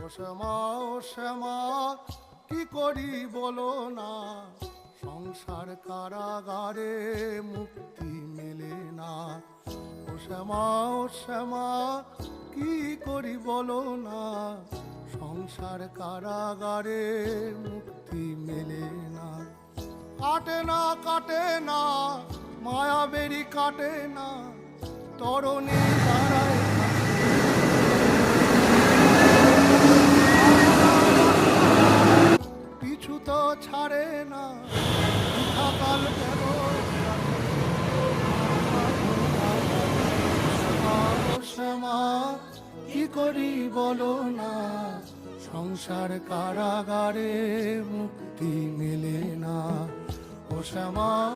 ও শ্যামা, ও শ্যামা, কি করি বলো না, সংসার কারাগারে মুক্তি মেলে না। ও শ্যামা, ও শ্যামা, কি করি বলো না, সংসার কারাগারে মুক্তি মেলে না। কাটে না, কাটে না, মায়াবেরি কাটে না, তরণী দাঁড়ায় পিছু তো ছাড়ে না, কাল কেন শ্যামা, কি করি বলো না, সংসার কারাগারে মুক্তি মেলে না। ও শ্যামা।